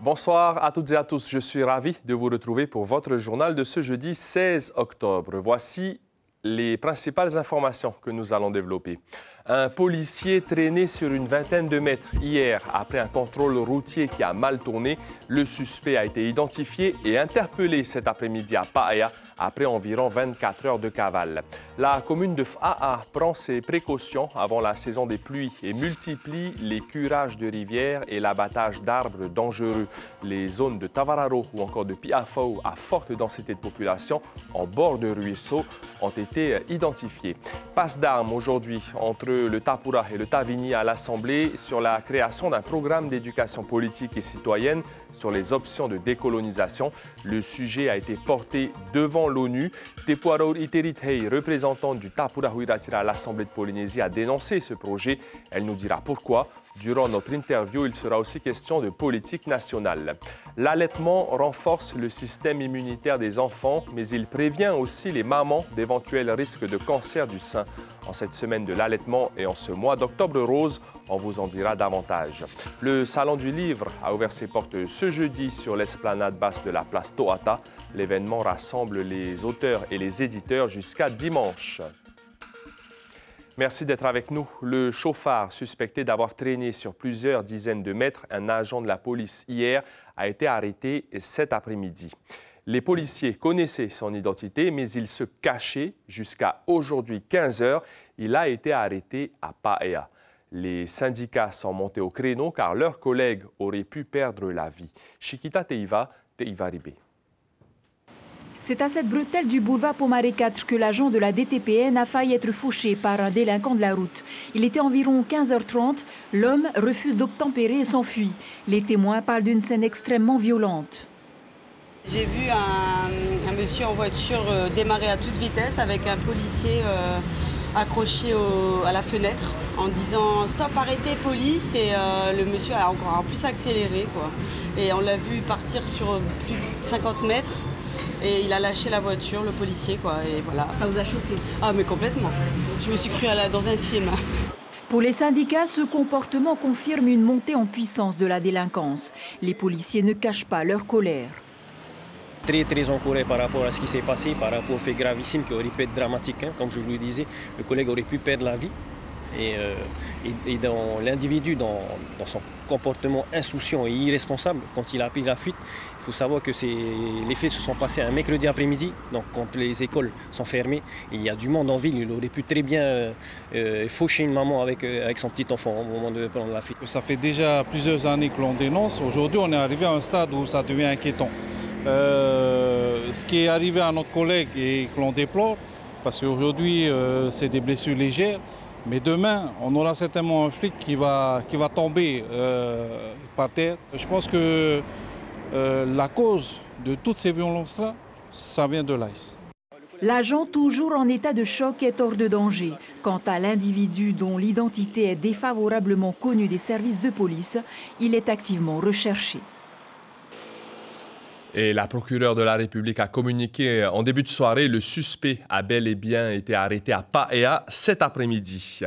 Bonsoir à toutes et à tous, je suis ravi de vous retrouver pour votre journal de ce jeudi 16 octobre. Voici les principales informations que nous allons développer. Un policier traîné sur une vingtaine de mètres hier après un contrôle routier qui a mal tourné. Le suspect a été identifié et interpellé cet après-midi à Paea après environ 24 heures de cavale. La commune de Faa prend ses précautions avant la saison des pluies et multiplie les curages de rivières et l'abattage d'arbres dangereux. Les zones de Tavararo ou encore de Piafao à forte densité de population en bord de ruisseaux ont été identifiées. Passe d'armes aujourd'hui entre le Tapura et le Tavini à l'Assemblée sur la création d'un programme d'éducation politique et citoyenne sur les options de décolonisation. Le sujet a été porté devant l'ONU. Tepuaro Iterithei, représentante du Tapura Huiratira à l'Assemblée de Polynésie, a dénoncé ce projet. Elle nous dira pourquoi. Durant notre interview, il sera aussi question de politique nationale. L'allaitement renforce le système immunitaire des enfants, mais il prévient aussi les mamans d'éventuels risques de cancer du sein. En cette semaine de l'allaitement et en ce mois d'octobre rose, on vous en dira davantage. Le Salon du Livre a ouvert ses portes ce jeudi sur l'esplanade basse de la place Toata. L'événement rassemble les auteurs et les éditeurs jusqu'à dimanche. Merci d'être avec nous. Le chauffard suspecté d'avoir traîné sur plusieurs dizaines de mètres un agent de la police hier a été arrêté cet après-midi. Les policiers connaissaient son identité, mais il se cachait jusqu'à aujourd'hui 15 heures. Il a été arrêté à Paea. Les syndicats sont montés au créneau car leurs collègues auraient pu perdre la vie. Chiquita Teiva Ribé. C'est à cette bretelle du boulevard Pomaré 4 que l'agent de la DTPN a failli être fauché par un délinquant de la route. Il était environ 15h30. L'homme refuse d'obtempérer et s'enfuit. Les témoins parlent d'une scène extrêmement violente. J'ai vu un monsieur en voiture démarrer à toute vitesse avec un policier accroché à la fenêtre en disant « Stop, arrêtez, police !» et le monsieur a encore plus accéléré, quoi. Et on l'a vu partir sur plus de 50 mètres. Et il a lâché la voiture, le policier, quoi, et voilà. Ça vous a choqué? Ah, mais complètement. Je me suis crue dans un film. Pour les syndicats, ce comportement confirme une montée en puissance de la délinquance. Les policiers ne cachent pas leur colère. Très encouragé par rapport à ce qui s'est passé, par rapport au fait gravissime qui aurait pu être dramatique. Comme je vous le disais, le collègue aurait pu perdre la vie. Et dans l'individu, dans son comportement insouciant et irresponsable, quand il a pris la fuite, il faut savoir que les faits se sont passés un mercredi après-midi, donc quand les écoles sont fermées, et il y a du monde en ville, il aurait pu très bien faucher une maman avec son petit enfant au moment de prendre la fuite. Ça fait déjà plusieurs années que l'on dénonce. Aujourd'hui, on est arrivé à un stade où ça devient inquiétant. Ce qui est arrivé à notre collègue et que l'on déplore, parce qu'aujourd'hui, c'est des blessures légères. Mais demain, on aura certainement un flic qui va tomber par terre. Je pense que la cause de toutes ces violences-là, ça vient de l'ICE. L'agent, toujours en état de choc, est hors de danger. Quant à l'individu dont l'identité est défavorablement connue des services de police, il est activement recherché. Et la procureure de la République a communiqué en début de soirée, le suspect a bel et bien été arrêté à Paea cet après-midi.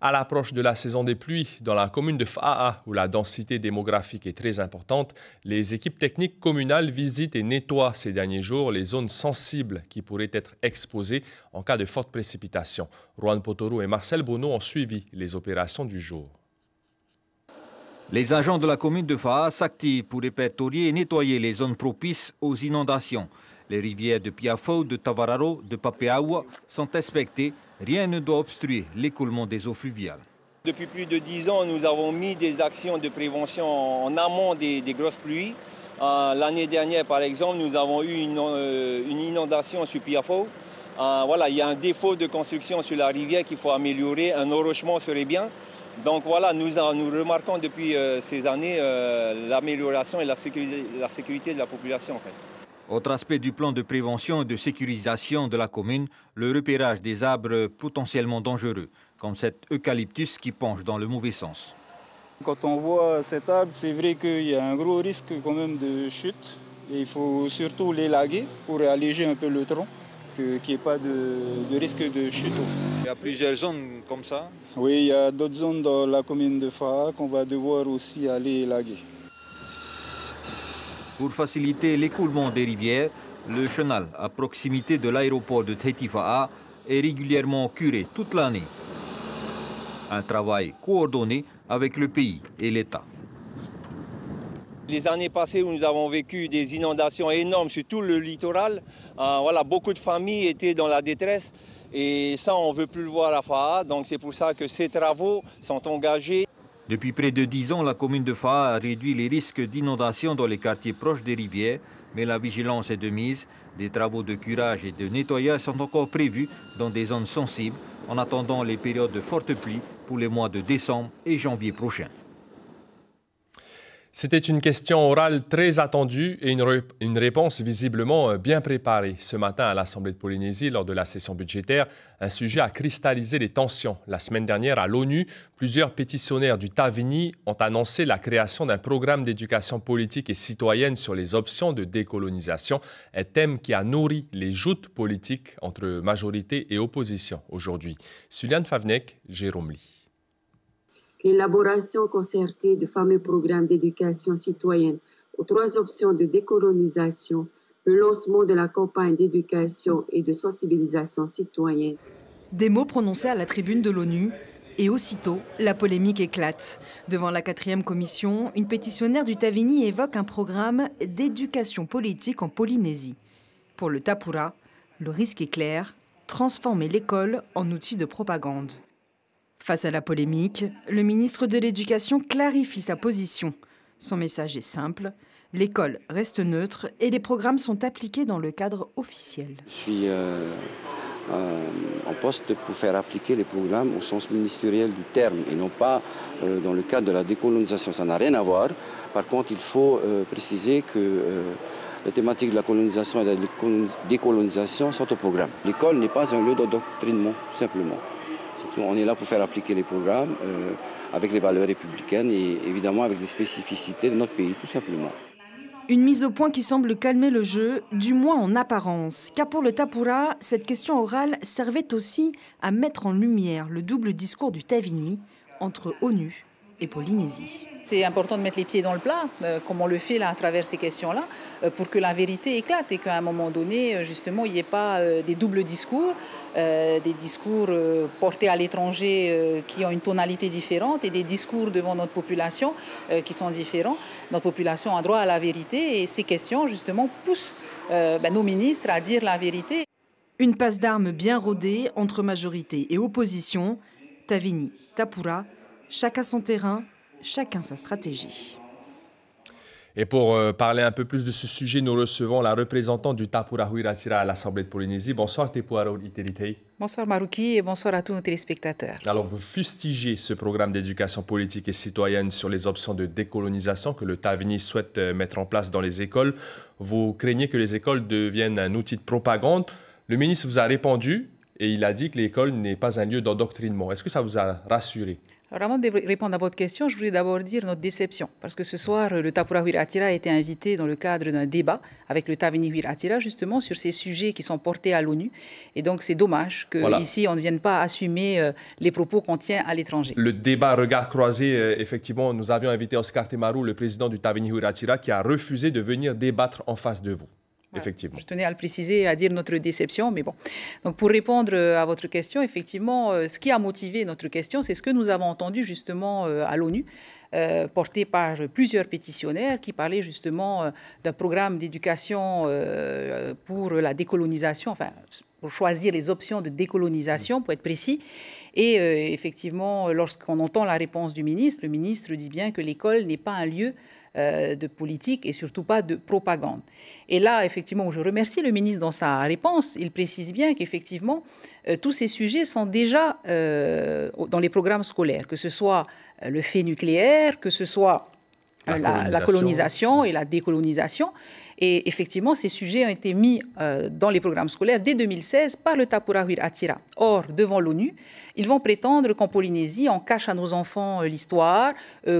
À l'approche de la saison des pluies, dans la commune de Faa, où la densité démographique est très importante, les équipes techniques communales visitent et nettoient ces derniers jours les zones sensibles qui pourraient être exposées en cas de fortes précipitations. Juan Potoru et Marcel Bono ont suivi les opérations du jour. Les agents de la commune de Faa s'activent pour répertorier et nettoyer les zones propices aux inondations. Les rivières de Piafao, de Tavararo, de Papeaua sont inspectées. Rien ne doit obstruer l'écoulement des eaux fluviales. Depuis plus de 10 ans, nous avons mis des actions de prévention en amont des grosses pluies. L'année dernière, par exemple, nous avons eu une inondation sur Piafao. Voilà, il y a un défaut de construction sur la rivière qu'il faut améliorer. Un enrochement serait bien. Donc voilà, nous remarquons depuis ces années l'amélioration et la sécurité de la population en fait. Autre aspect du plan de prévention et de sécurisation de la commune, le repérage des arbres potentiellement dangereux, comme cet eucalyptus qui penche dans le mauvais sens. Quand on voit cet arbre, c'est vrai qu'il y a un gros risque quand même de chute. Et il faut surtout l'élaguer pour alléger un peu le tronc, qu'il n'y ait pas de risque de chute. Il y a plusieurs zones comme ça? Oui, il y a d'autres zones dans la commune de Faa qu'on va devoir aussi aller élaguer. Pour faciliter l'écoulement des rivières, le chenal à proximité de l'aéroport de Tetifa'a est régulièrement curé toute l'année. Un travail coordonné avec le pays et l'État. Les années passées où nous avons vécu des inondations énormes sur tout le littoral, voilà, beaucoup de familles étaient dans la détresse et ça on ne veut plus le voir à Fa'a, donc c'est pour ça que ces travaux sont engagés. Depuis près de 10 ans, la commune de Fa'a a réduit les risques d'inondation dans les quartiers proches des rivières, mais la vigilance est de mise. Des travaux de curage et de nettoyage sont encore prévus dans des zones sensibles en attendant les périodes de fortes pluies pour les mois de décembre et janvier prochains. C'était une question orale très attendue et une réponse visiblement bien préparée. Ce matin, à l'Assemblée de Polynésie, lors de la session budgétaire, un sujet a cristallisé les tensions. La semaine dernière, à l'ONU, plusieurs pétitionnaires du Tavini ont annoncé la création d'un programme d'éducation politique et citoyenne sur les options de décolonisation, un thème qui a nourri les joutes politiques entre majorité et opposition aujourd'hui. Suliane Favnek, Jérôme Lee. L'élaboration concertée de fameux programmes d'éducation citoyenne aux 3 options de décolonisation, le lancement de la campagne d'éducation et de sensibilisation citoyenne. Des mots prononcés à la tribune de l'ONU et aussitôt, la polémique éclate. Devant la 4e commission, une pétitionnaire du Tavini évoque un programme d'éducation politique en Polynésie. Pour le Tapura, le risque est clair, transformer l'école en outil de propagande. Face à la polémique, le ministre de l'Éducation clarifie sa position. Son message est simple, l'école reste neutre et les programmes sont appliqués dans le cadre officiel. Je suis en poste pour faire appliquer les programmes au sens ministériel du terme et non pas dans le cadre de la décolonisation. Ça n'a rien à voir. Par contre, il faut préciser que les thématiques de la colonisation et de la décolonisation sont au programme. L'école n'est pas un lieu d'endoctrinement, tout simplement. On est là pour faire appliquer les programmes avec les valeurs républicaines et évidemment avec les spécificités de notre pays, tout simplement. Une mise au point qui semble calmer le jeu, du moins en apparence. Car pour le Tapura, cette question orale servait aussi à mettre en lumière le double discours du Tavini entre ONU et Polynésie. C'est important de mettre les pieds dans le plat, comme on le fait là à travers ces questions-là, pour que la vérité éclate et qu'à un moment donné, justement, il n'y ait pas des doubles discours, des discours portés à l'étranger qui ont une tonalité différente et des discours devant notre population qui sont différents. Notre population a droit à la vérité et ces questions, justement, poussent nos ministres à dire la vérité. Une passe d'armes bien rodée entre majorité et opposition. Tavini, Tapura, chacun son terrain, chacun sa stratégie. Et pour parler un peu plus de ce sujet, nous recevons la représentante du Tapura Huiraatira à l'Assemblée de Polynésie. Bonsoir, Tepuaro Iteritei. Bonsoir, Marouki, et bonsoir à tous nos téléspectateurs. Alors, vous fustigez ce programme d'éducation politique et citoyenne sur les options de décolonisation que le Tavini souhaite mettre en place dans les écoles. Vous craignez que les écoles deviennent un outil de propagande. Le ministre vous a répondu et il a dit que l'école n'est pas un lieu d'endoctrinement. Est-ce que ça vous a rassuré? Alors avant de répondre à votre question, je voulais d'abord dire notre déception. Parce que ce soir, le Tapura Huiraatira a été invité dans le cadre d'un débat avec le Tavini Huiraatira, justement sur ces sujets qui sont portés à l'ONU. Et donc c'est dommage qu'ici, on ne vienne pas assumer les propos qu'on tient à l'étranger. Le débat regard croisé, effectivement, nous avions invité Oscar Temaru, le président du Tavini Huiraatira, qui a refusé de venir débattre en face de vous. Effectivement. Je tenais à le préciser, à dire notre déception, mais bon. Donc pour répondre à votre question, effectivement, ce qui a motivé notre question, c'est ce que nous avons entendu justement à l'ONU, porté par plusieurs pétitionnaires qui parlaient justement d'un programme d'éducation pour la décolonisation, enfin pour choisir les options de décolonisation, pour être précis. Et effectivement, lorsqu'on entend la réponse du ministre, le ministre dit bien que l'école n'est pas un lieu de politique et surtout pas de propagande. Et là, effectivement, je remercie le ministre dans sa réponse. Il précise bien qu'effectivement, tous ces sujets sont déjà dans les programmes scolaires, que ce soit le fait nucléaire, que ce soit la colonisation et la décolonisation. Et effectivement, ces sujets ont été mis dans les programmes scolaires dès 2016 par le Tapura Huiraatira. Or, devant l'ONU, ils vont prétendre qu'en Polynésie, on cache à nos enfants l'histoire,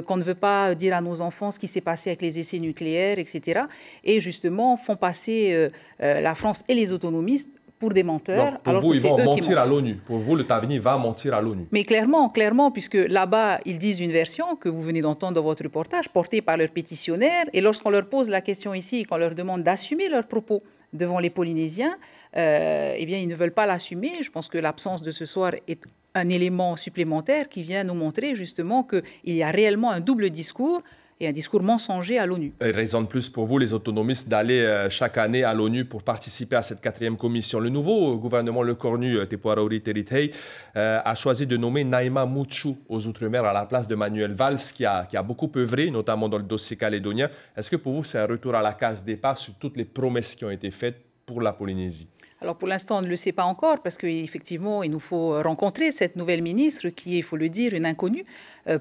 qu'on ne veut pas dire à nos enfants ce qui s'est passé avec les essais nucléaires, etc. Et justement, font passer la France et les autonomistes pour des menteurs. Donc, pour vous, ils vont mentir à l'ONU. Pour vous, le Tavini va mentir à l'ONU. Mais clairement, puisque là-bas, ils disent une version que vous venez d'entendre dans votre reportage, portée par leurs pétitionnaires. Et lorsqu'on leur pose la question ici, qu'on leur demande d'assumer leurs propos devant les Polynésiens, eh bien, ils ne veulent pas l'assumer. Je pense que l'absence de ce soir est un élément supplémentaire qui vient nous montrer justement qu'il y a réellement un double discours et un discours mensonger à l'ONU. Raison de plus pour vous, les autonomistes, d'aller chaque année à l'ONU pour participer à cette 4e commission. Le nouveau gouvernement Le Cornu, Te Puarauri Teritei, a choisi de nommer Naïma Mouchou aux Outre-mer à la place de Manuel Valls, qui a beaucoup œuvré, notamment dans le dossier calédonien. Est-ce que pour vous, c'est un retour à la case départ sur toutes les promesses qui ont été faites pour la Polynésie? Alors pour l'instant, on ne le sait pas encore parce qu'effectivement, il nous faut rencontrer cette nouvelle ministre qui est, il faut le dire, une inconnue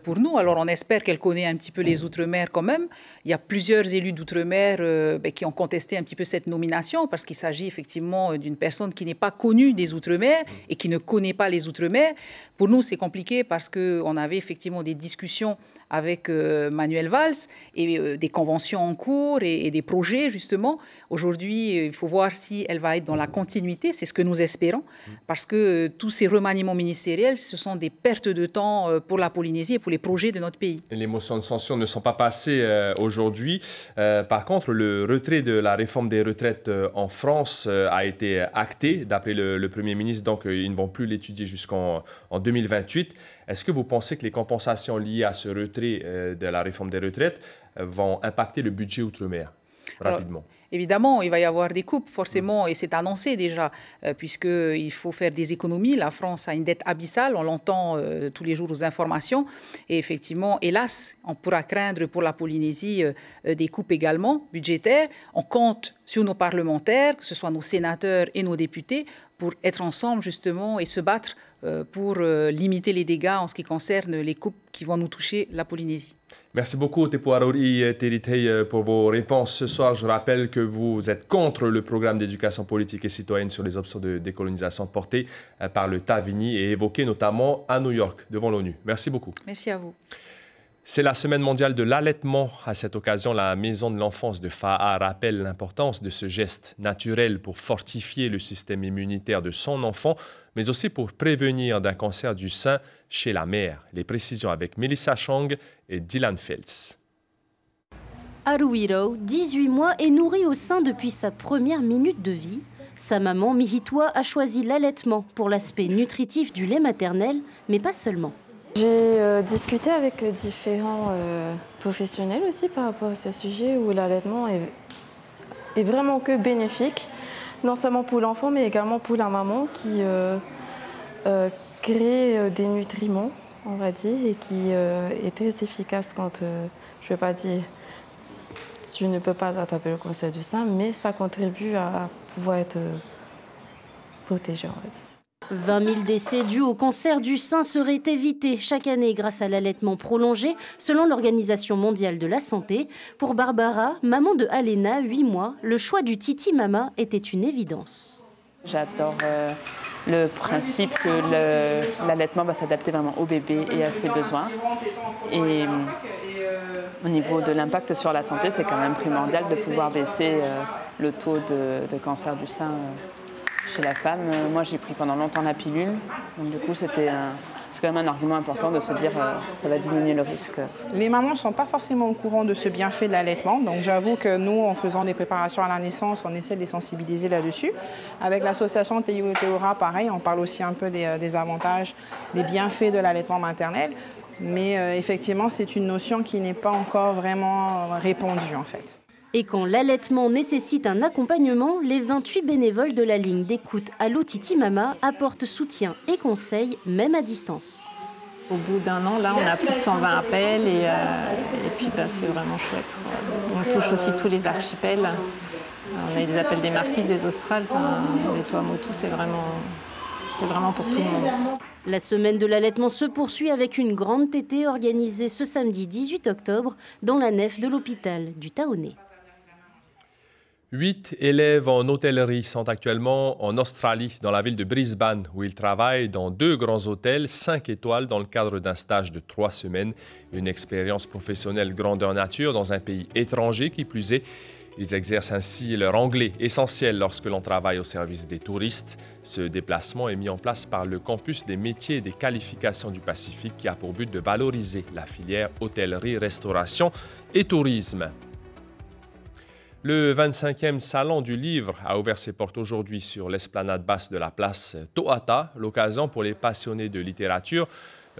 pour nous. Alors on espère qu'elle connaît un petit peu les Outre-mer quand même. Il y a plusieurs élus d'Outre-mer qui ont contesté un petit peu cette nomination parce qu'il s'agit effectivement d'une personne qui n'est pas connue des Outre-mer et qui ne connaît pas les Outre-mer. Pour nous, c'est compliqué parce qu'on avait effectivement des discussions avec Manuel Valls et des conventions en cours et des projets, justement. Aujourd'hui, il faut voir si elle va être dans la continuité, c'est ce que nous espérons, parce que tous ces remaniements ministériels, ce sont des pertes de temps pour la Polynésie et pour les projets de notre pays. Les motions de censure ne sont pas passées aujourd'hui. Par contre, le retrait de la réforme des retraites en France a été acté, d'après le Premier ministre, donc ils ne vont plus l'étudier jusqu'en 2028. Est-ce que vous pensez que les compensations liées à ce retrait de la réforme des retraites vont impacter le budget outre-mer rapidement? Alors, évidemment, il va y avoir des coupes, forcément, et c'est annoncé déjà, puisqu'il faut faire des économies. La France a une dette abyssale, on l'entend tous les jours aux informations. Et effectivement, hélas, on pourra craindre pour la Polynésie des coupes également budgétaires. On compte sur nos parlementaires, que ce soit nos sénateurs et nos députés, pour être ensemble justement et se battre pour limiter les dégâts en ce qui concerne les coupes qui vont nous toucher la Polynésie. Merci beaucoup, Te Puarauri Teritei, pour vos réponses ce soir. Je rappelle que vous êtes contre le programme d'éducation politique et citoyenne sur les options de décolonisation porté par le Tavini et évoqué notamment à New York devant l'ONU. Merci beaucoup. Merci à vous. C'est la semaine mondiale de l'allaitement. À cette occasion, la Maison de l'enfance de Fa'a rappelle l'importance de ce geste naturel pour fortifier le système immunitaire de son enfant, mais aussi pour prévenir d'un cancer du sein chez la mère. Les précisions avec Melissa Chong et Dylan Fels. Haruhiro, 18 mois, est nourri au sein depuis sa première minute de vie. Sa maman, Mihitwa, a choisi l'allaitement pour l'aspect nutritif du lait maternel, mais pas seulement. J'ai discuté avec différents professionnels aussi par rapport à ce sujet où l'allaitement est vraiment que bénéfique, non seulement pour l'enfant mais également pour la maman qui crée des nutriments, on va dire, et qui est très efficace quand, je ne vais pas dire, tu ne peux pas attraper le cancer du sein, mais ça contribue à pouvoir être protégé, on va dire. 20 000 décès dus au cancer du sein seraient évités chaque année grâce à l'allaitement prolongé, selon l'Organisation mondiale de la santé. Pour Barbara, maman de Alena, 8 mois, le choix du Titi Mama était une évidence. J'adore le principe que l'allaitement va s'adapter vraiment au bébé et à ses besoins. Et au niveau de l'impact sur la santé, c'est quand même primordial de pouvoir baisser le taux de cancer du sein chez la femme. Moi, j'ai pris pendant longtemps la pilule. Donc, du coup, c'est quand même un argument important de se dire ça va diminuer le risque. Les mamans ne sont pas forcément au courant de ce bienfait de l'allaitement. Donc, j'avoue que nous, en faisant des préparations à la naissance, on essaie de les sensibiliser là-dessus. Avec l'association Teora, pareil, on parle aussi un peu des avantages, des bienfaits de l'allaitement maternel. Mais effectivement, c'est une notion qui n'est pas encore vraiment répandue, en fait. Et quand l'allaitement nécessite un accompagnement, les 28 bénévoles de la ligne d'écoute Allo Titi Mama apportent soutien et conseils, même à distance. Au bout d'un an, là, on a plus de 120 appels et puis c'est vraiment chouette. On touche aussi tous les archipels. On a eu des appels des Marquises, des Australes, les Tuamotu, c'est vraiment pour tout le monde. La semaine de l'allaitement se poursuit avec une grande tétée organisée ce samedi 18 octobre dans la nef de l'hôpital du Taoné. 8 élèves en hôtellerie sont actuellement en Australie, dans la ville de Brisbane, où ils travaillent dans 2 grands hôtels 5 étoiles dans le cadre d'un stage de 3 semaines. Une expérience professionnelle grandeur nature dans un pays étranger qui plus est. Ils exercent ainsi leur anglais essentiel lorsque l'on travaille au service des touristes. Ce déplacement est mis en place par le campus des métiers et des qualifications du Pacifique qui a pour but de valoriser la filière hôtellerie, restauration et tourisme. Le 25e Salon du Livre a ouvert ses portes aujourd'hui sur l'esplanade basse de la place Toata, l'occasion pour les passionnés de littérature,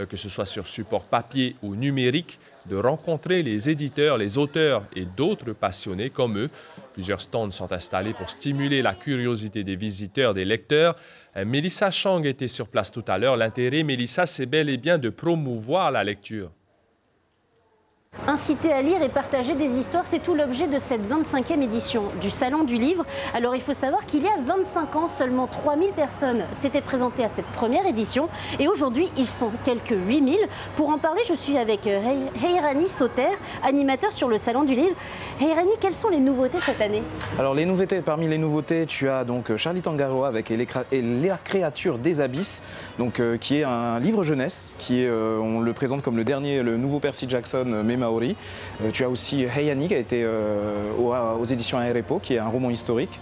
que ce soit sur support papier ou numérique, de rencontrer les éditeurs, les auteurs et d'autres passionnés comme eux. Plusieurs stands sont installés pour stimuler la curiosité des visiteurs, des lecteurs. Mélissa Chang était sur place tout à l'heure. L'intérêt, Mélissa, c'est bel et bien de promouvoir la lecture. Inciter à lire et partager des histoires, c'est tout l'objet de cette 25e édition du Salon du Livre. Alors il faut savoir qu'il y a 25 ans, seulement 3000 personnes s'étaient présentées à cette première édition et aujourd'hui ils sont quelques 8000. Pour en parler, je suis avec Heirani Sauter, animateur sur le Salon du Livre. Heirani, quelles sont les nouveautés cette année? Alors les nouveautés, parmi les nouveautés, tu as donc Charlie Tangaro avec La créature des abysses, donc, qui est un livre jeunesse, qui est, on le présente comme le nouveau Percy Jackson, Maori. Tu as aussi Heirani qui a été aux éditions Aérepo, qui est un roman historique.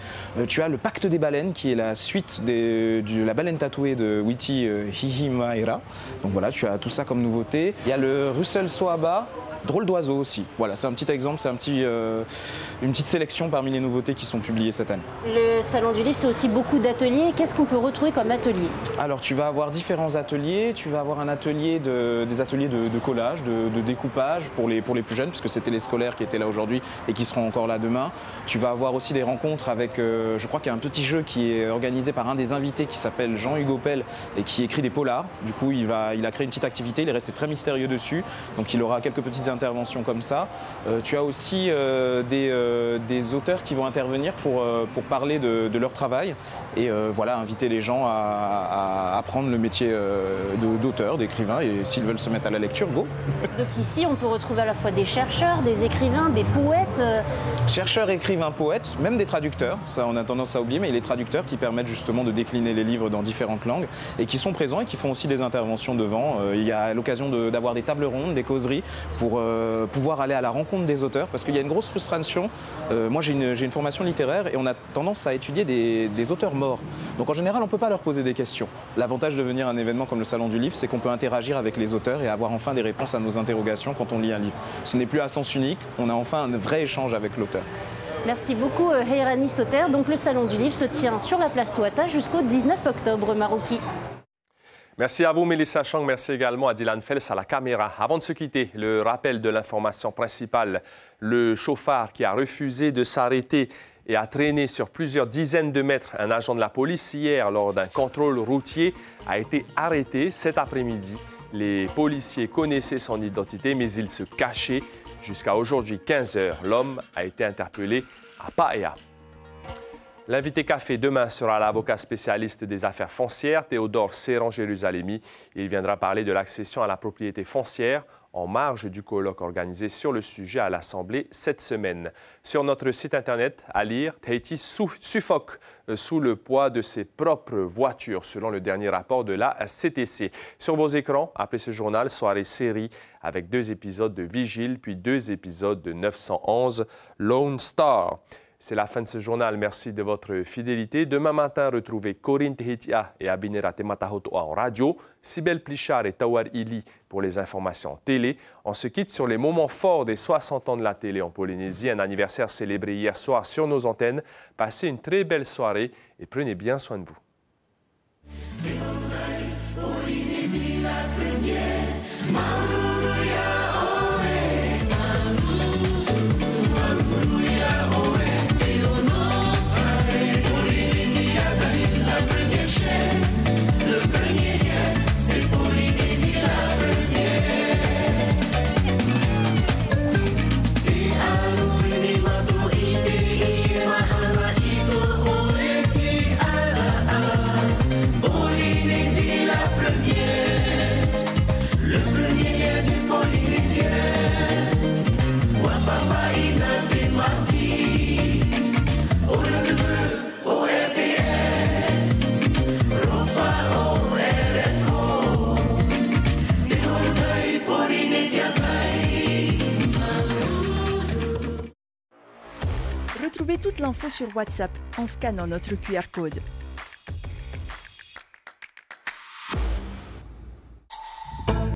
Tu as Le Pacte des baleines, qui est la suite de La baleine tatouée de Witi Hihimaera. Donc voilà, tu as tout ça comme nouveauté. Il y a le Russell Soaba, Drôle d'oiseau aussi. Voilà, c'est un petit exemple, c'est une petite sélection parmi les nouveautés qui sont publiées cette année. Le Salon du Livre, c'est aussi beaucoup d'ateliers. Qu'est-ce qu'on peut retrouver comme atelier? Alors, tu vas avoir différents ateliers. Tu vas avoir un atelier des ateliers de collage, de découpage pour les plus jeunes, puisque c'était les scolaires qui étaient là aujourd'hui et qui seront encore là demain. Tu vas avoir aussi des rencontres avec, je crois qu'il y a un petit jeu qui est organisé par un des invités qui s'appelle Jean-Hugo Pell et qui écrit des polars. Du coup, il a créé une petite activité, il est resté très mystérieux dessus. Donc, il aura quelques petites interventions comme ça. Tu as aussi des auteurs qui vont intervenir pour parler de leur travail et voilà, inviter les gens à apprendre le métier d'auteur, d'écrivain, et s'ils veulent se mettre à la lecture, go. Donc ici, on peut retrouver à la fois des chercheurs, des écrivains, des poètes. Chercheurs, écrivains, poètes, même des traducteurs, ça on a tendance à oublier, mais les traducteurs qui permettent justement de décliner les livres dans différentes langues et qui sont présents et qui font aussi des interventions devant. Il y a l'occasion d'avoir des tables rondes, des causeries pour pouvoir aller à la rencontre des auteurs, parce qu'il y a une grosse frustration. Moi j'ai une formation littéraire et on a tendance à étudier des auteurs morts. Donc en général on ne peut pas leur poser des questions. L'avantage de venir à un événement comme le Salon du Livre, c'est qu'on peut interagir avec les auteurs et avoir enfin des réponses à nos interrogations quand on lit un livre. Ce n'est plus à sens unique, on a enfin un vrai échange avec l'auteur. Merci beaucoup Heirani Sauter. Donc le Salon du Livre se tient sur la place Toata jusqu'au 19 octobre, Marouki. Merci à vous, Mélissa Chang. Merci également à Dylan Fels à la caméra. Avant de se quitter, le rappel de l'information principale. Le chauffard qui a refusé de s'arrêter et a traîné sur plusieurs dizaines de mètres un agent de la police hier lors d'un contrôle routier a été arrêté cet après-midi. Les policiers connaissaient son identité, mais il se cachait. Jusqu'à aujourd'hui, 15 h, l'homme a été interpellé à Paea. L'invité café demain sera l'avocat spécialiste des affaires foncières, Théodore Serran-Jérusalemi. Il viendra parler de l'accession à la propriété foncière en marge du colloque organisé sur le sujet à l'Assemblée cette semaine. Sur notre site Internet, à lire, Tahiti suffoque sous le poids de ses propres voitures, selon le dernier rapport de la CTC. Sur vos écrans, appelez ce journal Soirée série, avec 2 épisodes de Vigile, puis 2 épisodes de 911 Lone Star. C'est la fin de ce journal. Merci de votre fidélité. Demain matin, retrouvez Corinne Tehitia et Abinera Tematahotoa en radio, Sibel Plichard et Tawar Ili pour les informations télé. On se quitte sur les moments forts des 60 ans de la télé en Polynésie, un anniversaire célébré hier soir sur nos antennes. Passez une très belle soirée et prenez bien soin de vous. Retrouvez toute l'info sur WhatsApp en scannant notre QR code.